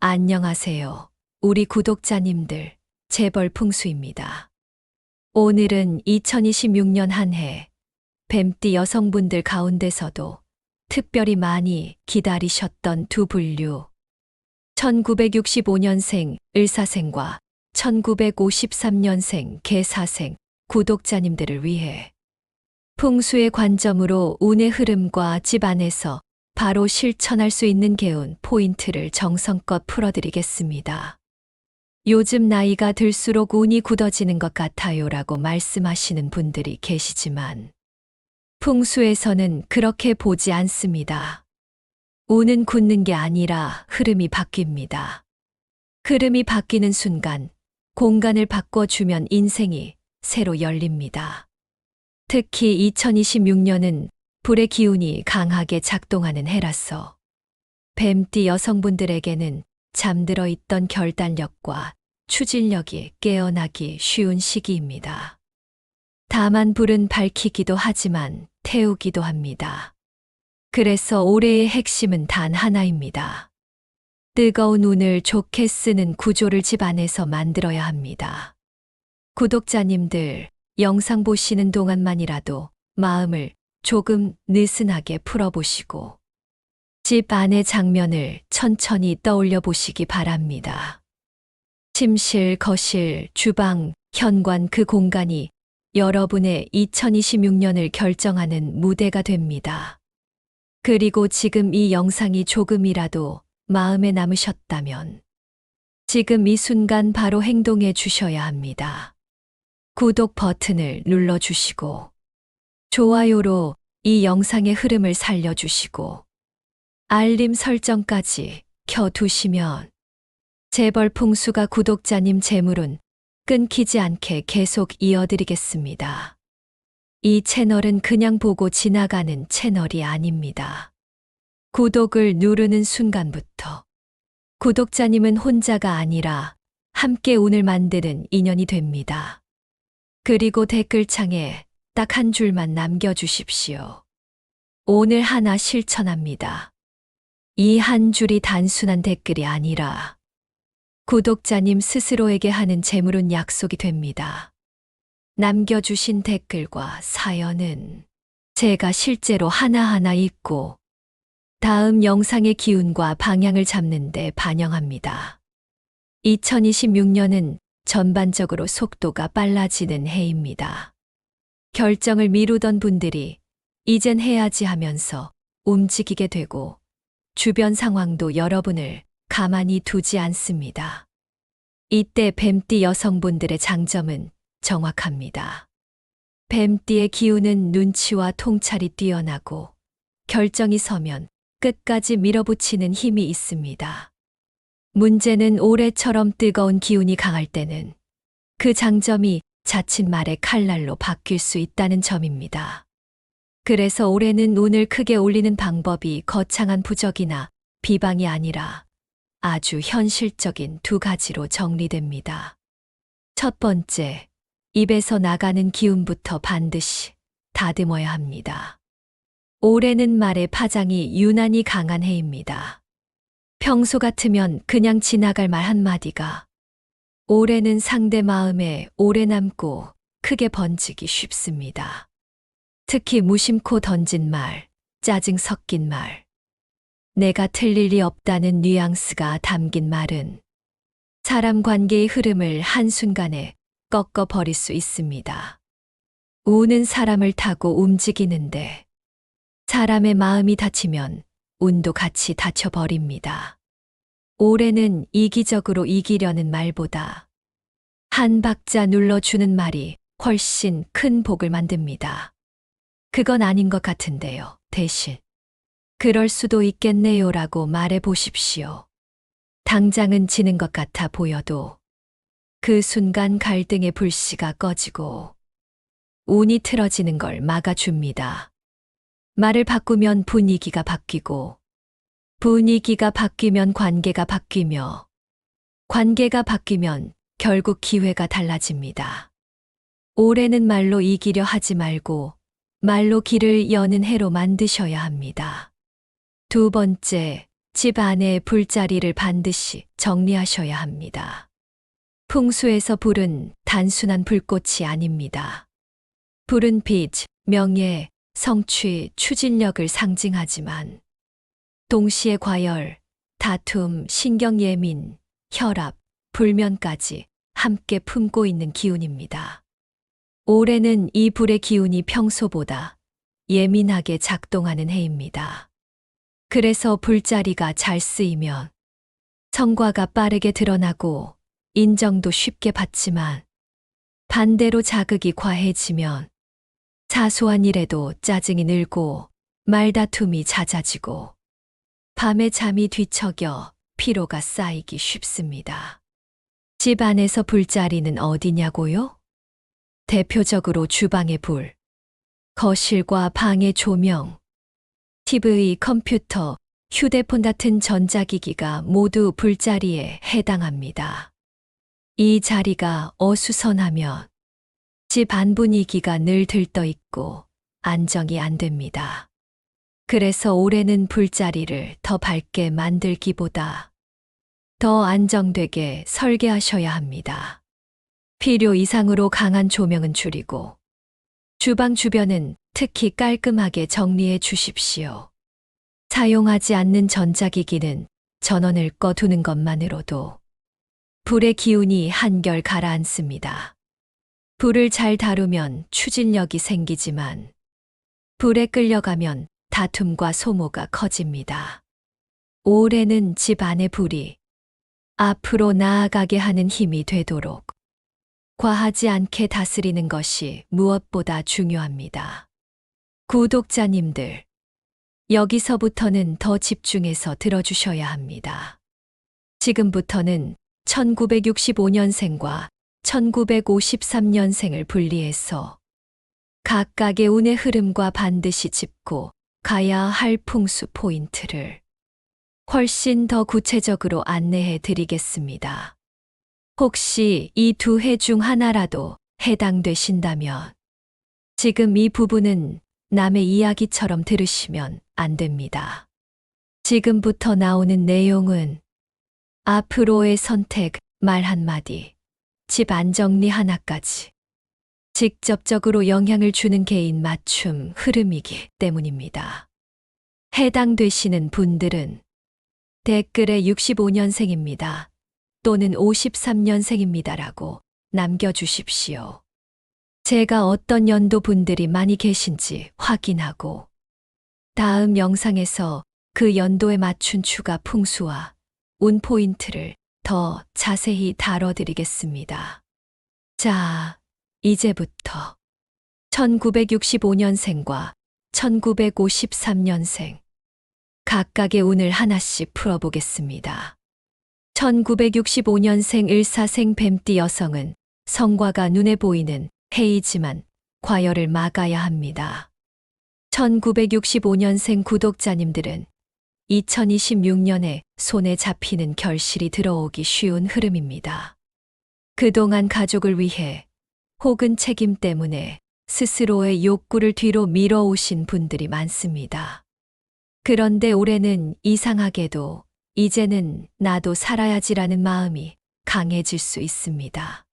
안녕하세요. 우리 구독자님들, 재벌풍수입니다. 오늘은 2026년 한 해 뱀띠 여성분들 가운데서도 특별히 많이 기다리셨던 두 분류 1965년생 을사생과 1953년생 개사생 구독자님들을 위해 풍수의 관점으로 운의 흐름과 집안에서 바로 실천할 수 있는 개운 포인트를 정성껏 풀어드리겠습니다. 요즘 나이가 들수록 운이 굳어지는 것 같아요라고 말씀하시는 분들이 계시지만 풍수에서는 그렇게 보지 않습니다. 운은 굳는 게 아니라 흐름이 바뀝니다. 흐름이 바뀌는 순간 공간을 바꿔주면 인생이 새로 열립니다. 특히 2026년은 불의 기운이 강하게 작동하는 해라서 뱀띠 여성분들에게는 잠들어 있던 결단력과 추진력이 깨어나기 쉬운 시기입니다. 다만 불은 밝히기도 하지만 태우기도 합니다. 그래서 올해의 핵심은 단 하나입니다. 뜨거운 운을 좋게 쓰는 구조를 집안에서 만들어야 합니다. 구독자님들, 영상 보시는 동안만이라도 마음을 조금 느슨하게 풀어보시고 집 안의 장면을 천천히 떠올려 보시기 바랍니다. 침실, 거실, 주방, 현관 그 공간이 여러분의 2026년을 결정하는 무대가 됩니다. 그리고 지금 이 영상이 조금이라도 마음에 남으셨다면 지금 이 순간 바로 행동해 주셔야 합니다. 구독 버튼을 눌러주시고 좋아요로 이 영상의 흐름을 살려주시고 알림 설정까지 켜두시면 재벌풍수가 구독자님 재물운 끊기지 않게 계속 이어드리겠습니다. 이 채널은 그냥 보고 지나가는 채널이 아닙니다. 구독을 누르는 순간부터 구독자님은 혼자가 아니라 함께 운을 만드는 인연이 됩니다. 그리고 댓글창에 딱 한 줄만 남겨주십시오. 오늘 하나 실천합니다. 이 한 줄이 단순한 댓글이 아니라 구독자님 스스로에게 하는 재물운 약속이 됩니다. 남겨주신 댓글과 사연은 제가 실제로 하나하나 읽고 다음 영상의 기운과 방향을 잡는 데 반영합니다. 2026년은 전반적으로 속도가 빨라지는 해입니다. 결정을 미루던 분들이 이젠 해야지 하면서 움직이게 되고 주변 상황도 여러분을 가만히 두지 않습니다. 이때 뱀띠 여성분들의 장점은 정확합니다. 뱀띠의 기운은 눈치와 통찰이 뛰어나고 결정이 서면 끝까지 밀어붙이는 힘이 있습니다. 문제는 올해처럼 뜨거운 기운이 강할 때는 그 장점이 자칫 말의 칼날로 바뀔 수 있다는 점입니다. 그래서 올해는 운을 크게 올리는 방법이 거창한 부적이나 비방이 아니라 아주 현실적인 두 가지로 정리됩니다. 첫 번째, 입에서 나가는 기운부터 반드시 다듬어야 합니다. 올해는 말의 파장이 유난히 강한 해입니다. 평소 같으면 그냥 지나갈 말 한마디가 올해는 상대 마음에 오래 남고 크게 번지기 쉽습니다. 특히 무심코 던진 말, 짜증 섞인 말, 내가 틀릴 리 없다는 뉘앙스가 담긴 말은 사람 관계의 흐름을 한순간에 꺾어버릴 수 있습니다. 운은 사람을 타고 움직이는데 사람의 마음이 다치면 운도 같이 다쳐버립니다. 올해는 이기적으로 이기려는 말보다 한 박자 눌러주는 말이 훨씬 큰 복을 만듭니다. 그건 아닌 것 같은데요. 대신 그럴 수도 있겠네요라고 말해 보십시오. 당장은 지는 것 같아 보여도 그 순간 갈등의 불씨가 꺼지고 운이 틀어지는 걸 막아줍니다. 말을 바꾸면 분위기가 바뀌고 분위기가 바뀌면 관계가 바뀌며 관계가 바뀌면 결국 기회가 달라집니다. 올해는 말로 이기려 하지 말고 말로 길을 여는 해로 만드셔야 합니다. 두 번째, 집 안의 불자리를 반드시 정리하셔야 합니다. 풍수에서 불은 단순한 불꽃이 아닙니다. 불은 빛, 명예, 성취, 추진력을 상징하지만 동시에 과열, 다툼, 신경 예민, 혈압, 불면까지 함께 품고 있는 기운입니다. 올해는 이 불의 기운이 평소보다 예민하게 작동하는 해입니다. 그래서 불자리가 잘 쓰이면 성과가 빠르게 드러나고 인정도 쉽게 받지만 반대로 자극이 과해지면 사소한 일에도 짜증이 늘고 말다툼이 잦아지고 밤에 잠이 뒤척여 피로가 쌓이기 쉽습니다. 집 안에서 불자리는 어디냐고요? 대표적으로 주방의 불, 거실과 방의 조명, TV, 컴퓨터, 휴대폰 같은 전자기기가 모두 불자리에 해당합니다. 이 자리가 어수선하면 집 안 분위기가 늘 들떠있고 안정이 안 됩니다. 그래서 올해는 불자리를 더 밝게 만들기보다 더 안정되게 설계하셔야 합니다. 필요 이상으로 강한 조명은 줄이고 주방 주변은 특히 깔끔하게 정리해 주십시오. 사용하지 않는 전자기기는 전원을 꺼두는 것만으로도 불의 기운이 한결 가라앉습니다. 불을 잘 다루면 추진력이 생기지만 불에 끌려가면 다툼과 소모가 커집니다. 올해는 집 안의 불이 앞으로 나아가게 하는 힘이 되도록 과하지 않게 다스리는 것이 무엇보다 중요합니다. 구독자님들, 여기서부터는 더 집중해서 들어주셔야 합니다. 지금부터는 1965년생과 1953년생을 분리해서 각각의 운의 흐름과 반드시 짚고 가야 할 풍수 포인트를 훨씬 더 구체적으로 안내해 드리겠습니다. 혹시 이 두 해 중 하나라도 해당되신다면 지금 이 부분은 남의 이야기처럼 들으시면 안 됩니다. 지금부터 나오는 내용은 앞으로의 선택, 말 한마디, 집 안정리 하나까지 직접적으로 영향을 주는 개인 맞춤 흐름이기 때문입니다. 해당되시는 분들은 댓글에 65년생입니다. 또는 53년생입니다라고 남겨주십시오. 제가 어떤 연도 분들이 많이 계신지 확인하고 다음 영상에서 그 연도에 맞춘 추가 풍수와 운 포인트를 더 자세히 다뤄드리겠습니다. 자, 이제부터 1965년생과 1953년생 각각의 운을 하나씩 풀어보겠습니다. 1965년생 을사생 뱀띠 여성은 성과가 눈에 보이는 해이지만 과열을 막아야 합니다. 1965년생 구독자님들은 2026년에 손에 잡히는 결실이 들어오기 쉬운 흐름입니다. 그동안 가족을 위해 혹은 책임 때문에 스스로의 욕구를 뒤로 밀어오신 분들이 많습니다. 그런데 올해는 이상하게도 이제는 나도 살아야지라는 마음이 강해질 수 있습니다.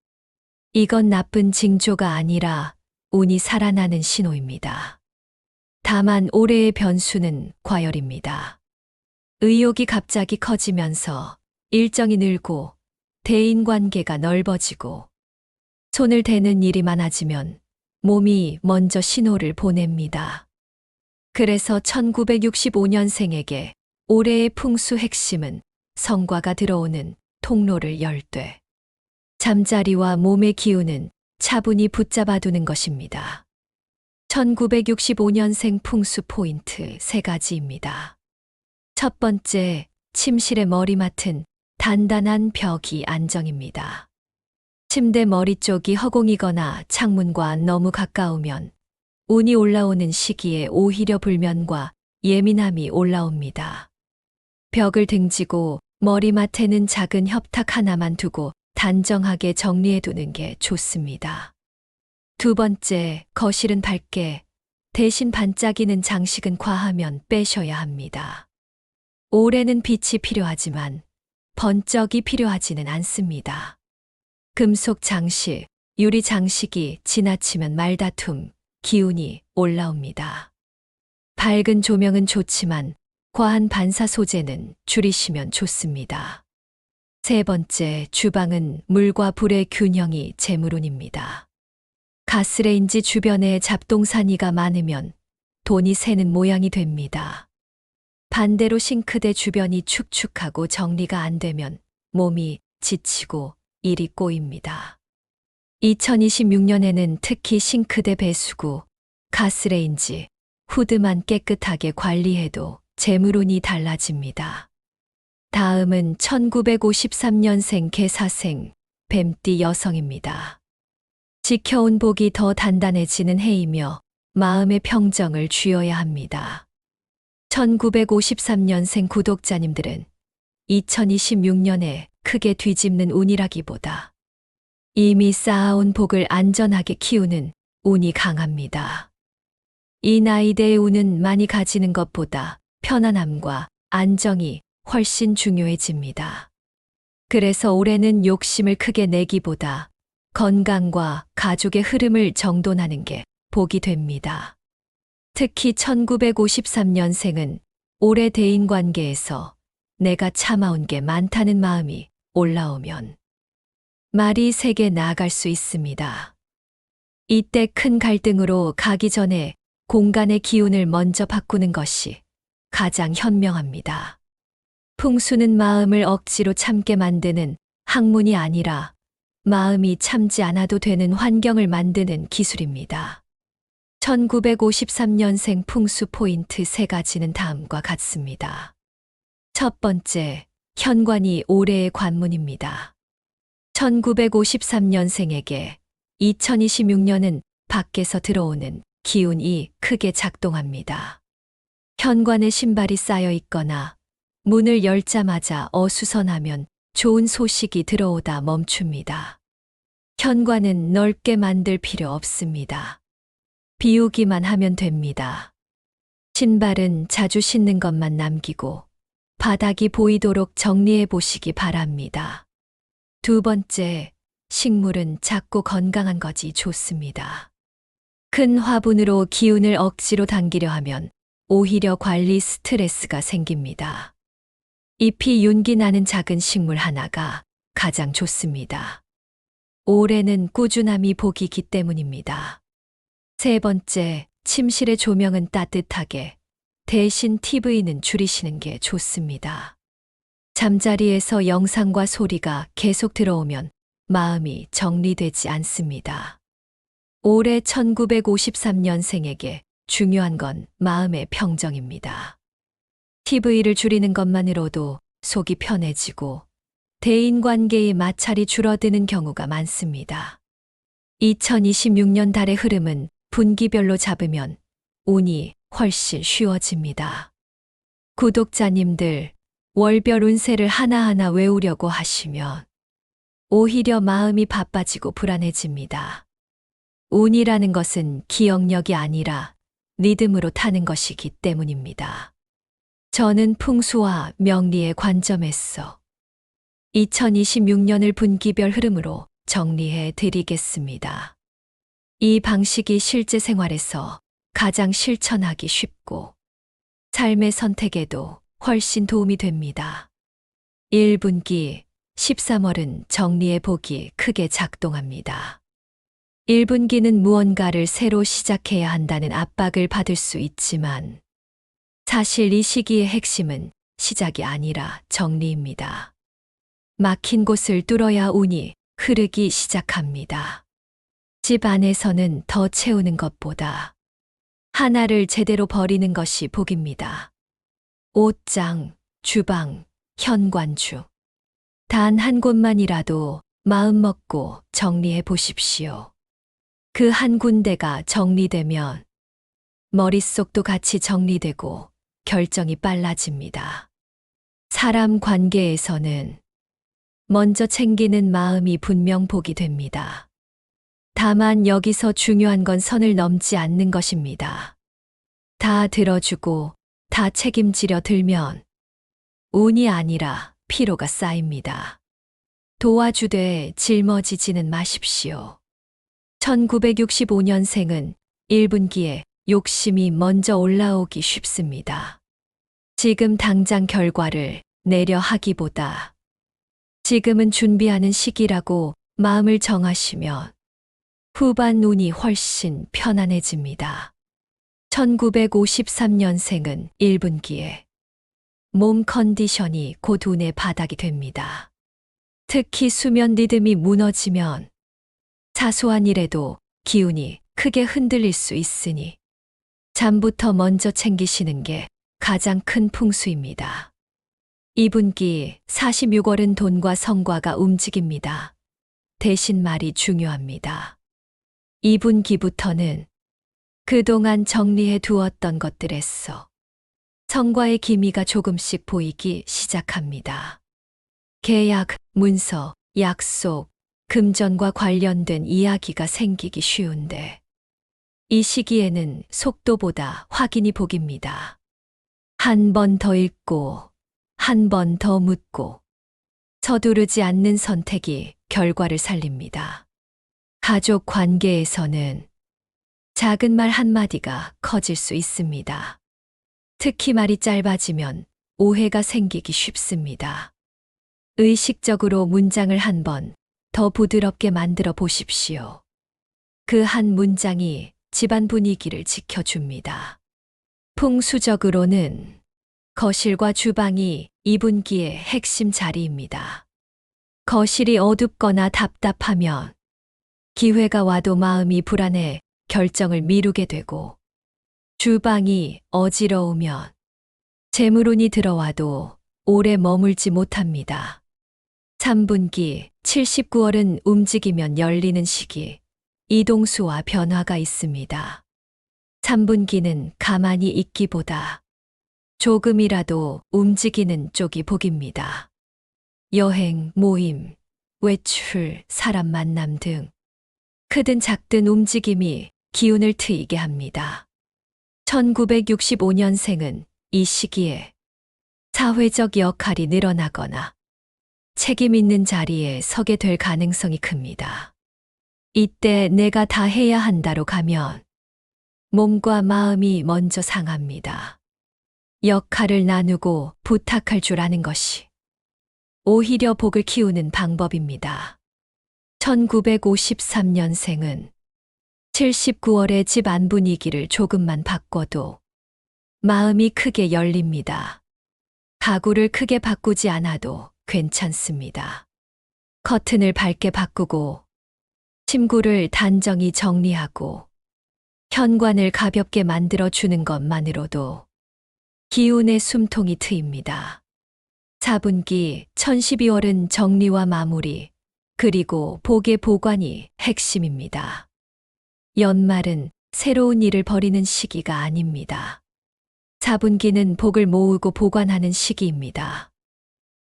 이건 나쁜 징조가 아니라 운이 살아나는 신호입니다. 다만 올해의 변수는 과열입니다. 의욕이 갑자기 커지면서 일정이 늘고 대인관계가 넓어지고 손을 대는 일이 많아지면 몸이 먼저 신호를 보냅니다. 그래서 1965년생에게 올해의 풍수 핵심은 성과가 들어오는 통로를 열 때 잠자리와 몸의 기운은 차분히 붙잡아두는 것입니다. 1965년생 풍수 포인트 3가지입니다. 첫 번째, 침실의 머리맡은 단단한 벽이 안정입니다. 침대 머리 쪽이 허공이거나 창문과 너무 가까우면 운이 올라오는 시기에 오히려 불면과 예민함이 올라옵니다. 벽을 등지고 머리맡에는 작은 협탁 하나만 두고 단정하게 정리해두는 게 좋습니다. 두 번째, 거실은 밝게, 대신 반짝이는 장식은 과하면 빼셔야 합니다. 오래는 빛이 필요하지만 번쩍이 필요하지는 않습니다. 금속 장식, 유리 장식이 지나치면 말다툼, 기운이 올라옵니다. 밝은 조명은 좋지만 과한 반사 소재는 줄이시면 좋습니다. 세 번째, 주방은 물과 불의 균형이 재물운입니다. 가스레인지 주변에 잡동사니가 많으면 돈이 새는 모양이 됩니다. 반대로 싱크대 주변이 축축하고 정리가 안 되면 몸이 지치고 일이 꼬입니다. 2026년에는 특히 싱크대 배수구, 가스레인지, 후드만 깨끗하게 관리해도 재물운이 달라집니다. 다음은 1953년생 개사생 뱀띠 여성입니다. 지켜온 복이 더 단단해지는 해이며 마음의 평정을 쥐어야 합니다. 1953년생 구독자님들은 2026년에 크게 뒤집는 운이라기보다 이미 쌓아온 복을 안전하게 키우는 운이 강합니다. 이 나이대의 운은 많이 가지는 것보다 편안함과 안정이 훨씬 중요해집니다. 그래서 올해는 욕심을 크게 내기보다 건강과 가족의 흐름을 정돈하는 게 복이 됩니다. 특히 1953년생은 올해 대인관계에서 내가 참아온 게 많다는 마음이 올라오면 말이 세게 나아갈 수 있습니다. 이때 큰 갈등으로 가기 전에 공간의 기운을 먼저 바꾸는 것이 가장 현명합니다. 풍수는 마음을 억지로 참게 만드는 학문이 아니라 마음이 참지 않아도 되는 환경을 만드는 기술입니다. 1953년생 풍수 포인트 3가지는 다음과 같습니다. 첫 번째, 현관이 올해의 관문입니다. 1953년생에게 2026년은 밖에서 들어오는 기운이 크게 작동합니다. 현관에 신발이 쌓여 있거나 문을 열자마자 어수선하면 좋은 소식이 들어오다 멈춥니다. 현관은 넓게 만들 필요 없습니다. 비우기만 하면 됩니다. 신발은 자주 신는 것만 남기고 바닥이 보이도록 정리해 보시기 바랍니다. 두 번째, 식물은 작고 건강한 것이 좋습니다. 큰 화분으로 기운을 억지로 당기려 하면 오히려 관리 스트레스가 생깁니다. 잎이 윤기 나는 작은 식물 하나가 가장 좋습니다. 올해는 꾸준함이 복이기 때문입니다. 세 번째, 침실의 조명은 따뜻하게, 대신 TV는 줄이시는 게 좋습니다. 잠자리에서 영상과 소리가 계속 들어오면 마음이 정리되지 않습니다. 올해 1953년생에게 중요한 건 마음의 평정입니다. TV를 줄이는 것만으로도 속이 편해지고 대인관계의 마찰이 줄어드는 경우가 많습니다. 2026년 달의 흐름은 분기별로 잡으면 운이 훨씬 쉬워집니다. 구독자님들, 월별 운세를 하나하나 외우려고 하시면 오히려 마음이 바빠지고 불안해집니다. 운이라는 것은 기억력이 아니라 리듬으로 타는 것이기 때문입니다. 저는 풍수와 명리의 관점에서 2026년을 분기별 흐름으로 정리해 드리겠습니다. 이 방식이 실제 생활에서 가장 실천하기 쉽고 삶의 선택에도 훨씬 도움이 됩니다. 1분기 13월은 정리의 복이 크게 작동합니다. 1분기는 무언가를 새로 시작해야 한다는 압박을 받을 수 있지만 사실 이 시기의 핵심은 시작이 아니라 정리입니다. 막힌 곳을 뚫어야 운이 흐르기 시작합니다. 집 안에서는 더 채우는 것보다 하나를 제대로 버리는 것이 복입니다. 옷장, 주방, 현관주. 단 한 곳만이라도 마음 먹고 정리해 보십시오. 그 한 군데가 정리되면 머릿속도 같이 정리되고 결정이 빨라집니다. 사람 관계에서는 먼저 챙기는 마음이 분명 복이 됩니다. 다만 여기서 중요한 건 선을 넘지 않는 것입니다. 다 들어주고 다 책임지려 들면 운이 아니라 피로가 쌓입니다. 도와주되 짊어지지는 마십시오. 1965년생은 1분기에 욕심이 먼저 올라오기 쉽습니다. 지금 당장 결과를 내려 하기보다 지금은 준비하는 시기라고 마음을 정하시면 후반 운이 훨씬 편안해집니다. 1953년생은 1분기에 몸 컨디션이 곧 운의 바닥이 됩니다. 특히 수면 리듬이 무너지면 사소한 일에도 기운이 크게 흔들릴 수 있으니 잠부터 먼저 챙기시는 게 가장 큰 풍수입니다. 2분기 46월은 돈과 성과가 움직입니다. 대신 말이 중요합니다. 2분기부터는 그동안 정리해 두었던 것들에서 성과의 기미가 조금씩 보이기 시작합니다. 계약, 문서, 약속, 금전과 관련된 이야기가 생기기 쉬운데 이 시기에는 속도보다 확인이 복입니다. 한 번 더 읽고 한 번 더 묻고 서두르지 않는 선택이 결과를 살립니다. 가족 관계에서는 작은 말 한마디가 커질 수 있습니다. 특히 말이 짧아지면 오해가 생기기 쉽습니다. 의식적으로 문장을 한 번 더 부드럽게 만들어 보십시오. 그 한 문장이 집안 분위기를 지켜줍니다. 풍수적으로는 거실과 주방이 2분기의 핵심 자리입니다. 거실이 어둡거나 답답하면 기회가 와도 마음이 불안해 결정을 미루게 되고 주방이 어지러우면 재물운이 들어와도 오래 머물지 못합니다. 3분기 79월은 움직이면 열리는 시기, 이동수와 변화가 있습니다. 3분기는 가만히 있기보다 조금이라도 움직이는 쪽이 복입니다. 여행, 모임, 외출, 사람 만남 등 크든 작든 움직임이 기운을 트이게 합니다. 1965년생은 이 시기에 사회적 역할이 늘어나거나 책임 있는 자리에 서게 될 가능성이 큽니다. 이때 내가 다 해야 한다로 가면 몸과 마음이 먼저 상합니다. 역할을 나누고 부탁할 줄 아는 것이 오히려 복을 키우는 방법입니다. 1953년생은 79월의 집안 분위기를 조금만 바꿔도 마음이 크게 열립니다. 가구를 크게 바꾸지 않아도 괜찮습니다. 커튼을 밝게 바꾸고 침구를 단정히 정리하고 현관을 가볍게 만들어 주는 것만으로도 기운의 숨통이 트입니다. 4분기 1012월은 정리와 마무리 그리고 복의 보관이 핵심입니다. 연말은 새로운 일을 벌이는 시기가 아닙니다. 4분기는 복을 모으고 보관하는 시기입니다.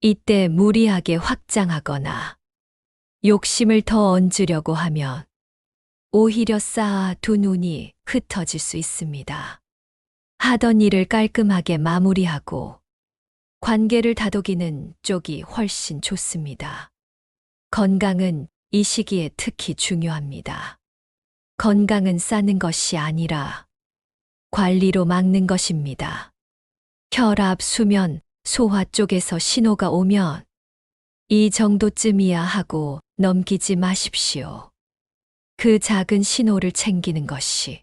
이때 무리하게 확장하거나 욕심을 더 얹으려고 하면 오히려 쌓아둔 운이 흩어질 수 있습니다. 하던 일을 깔끔하게 마무리하고 관계를 다독이는 쪽이 훨씬 좋습니다. 건강은 이 시기에 특히 중요합니다. 건강은 쌓는 것이 아니라 관리로 막는 것입니다. 혈압, 수면, 소화 쪽에서 신호가 오면 이 정도쯤이야 하고 넘기지 마십시오. 그 작은 신호를 챙기는 것이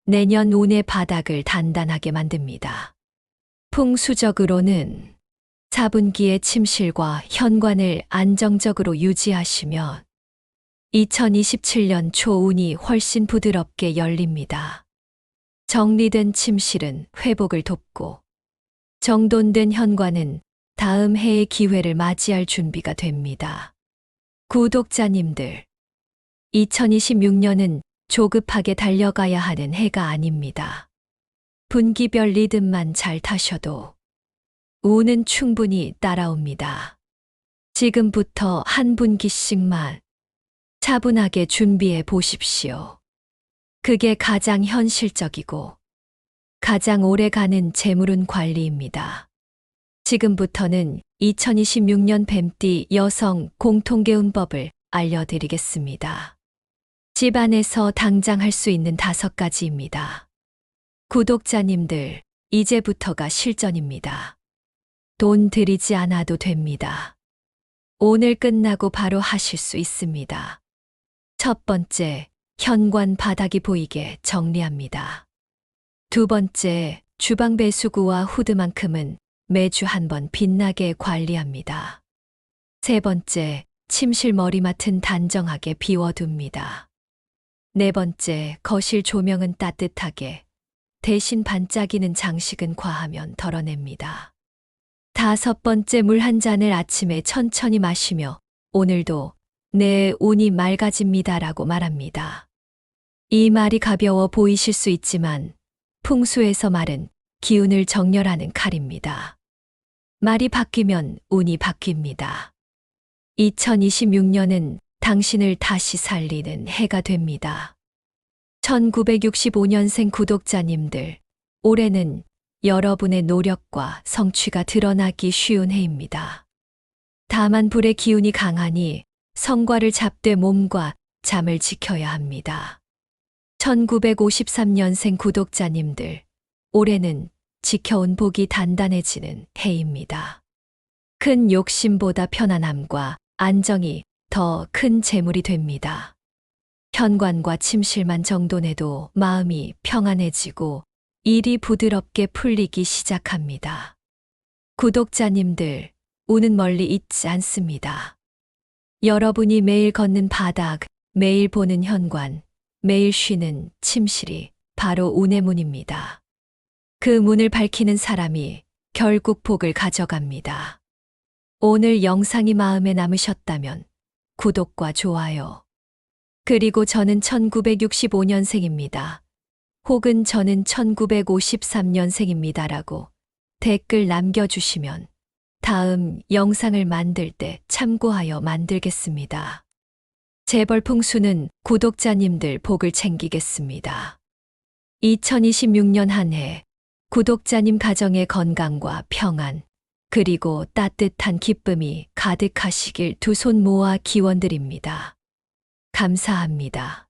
내년 운의 바닥을 단단하게 만듭니다. 풍수적으로는 4분기의 침실과 현관을 안정적으로 유지하시면 2027년 초 운이 훨씬 부드럽게 열립니다. 정리된 침실은 회복을 돕고 정돈된 현관은 다음 해의 기회를 맞이할 준비가 됩니다. 구독자님들, 2026년은 조급하게 달려가야 하는 해가 아닙니다. 분기별 리듬만 잘 타셔도 운은 충분히 따라옵니다. 지금부터 한 분기씩만 차분하게 준비해 보십시오. 그게 가장 현실적이고 가장 오래 가는 재물운 관리입니다. 지금부터는 2026년 뱀띠 여성 공통개운법을 알려드리겠습니다. 집안에서 당장 할 수 있는 5가지입니다. 구독자님들, 이제부터가 실전입니다. 돈 들이지 않아도 됩니다. 오늘 끝나고 바로 하실 수 있습니다. 첫 번째, 현관 바닥이 보이게 정리합니다. 두 번째, 주방 배수구와 후드만큼은 매주 한 번 빛나게 관리합니다. 세 번째, 침실 머리맡은 단정하게 비워둡니다. 네 번째, 거실 조명은 따뜻하게, 대신 반짝이는 장식은 과하면 덜어냅니다. 다섯 번째, 물 한 잔을 아침에 천천히 마시며 오늘도 내 운이 맑아집니다라고 말합니다. 이 말이 가벼워 보이실 수 있지만 풍수에서 말은 기운을 정렬하는 칼입니다. 말이 바뀌면 운이 바뀝니다. 2026년은 당신을 다시 살리는 해가 됩니다. 1965년생 구독자님들, 올해는 여러분의 노력과 성취가 드러나기 쉬운 해입니다. 다만 불의 기운이 강하니 성과를 잡되 몸과 잠을 지켜야 합니다. 1953년생 구독자님들, 올해는 지켜온 복이 단단해지는 해입니다. 큰 욕심보다 편안함과 안정이 더 큰 재물이 됩니다. 현관과 침실만 정돈해도 마음이 평안해지고 일이 부드럽게 풀리기 시작합니다. 구독자님들, 운은 멀리 있지 않습니다. 여러분이 매일 걷는 바닥, 매일 보는 현관, 매일 쉬는 침실이 바로 운의 문입니다. 그 문을 밝히는 사람이 결국 복을 가져갑니다. 오늘 영상이 마음에 남으셨다면 구독과 좋아요. 그리고 저는 1965년생입니다. 혹은 저는 1953년생입니다라고 댓글 남겨주시면 다음 영상을 만들 때 참고하여 만들겠습니다. 재벌 풍수는 구독자님들 복을 챙기겠습니다. 2026년 한 해 구독자님 가정의 건강과 평안, 그리고 따뜻한 기쁨이 가득하시길 두 손 모아 기원드립니다. 감사합니다.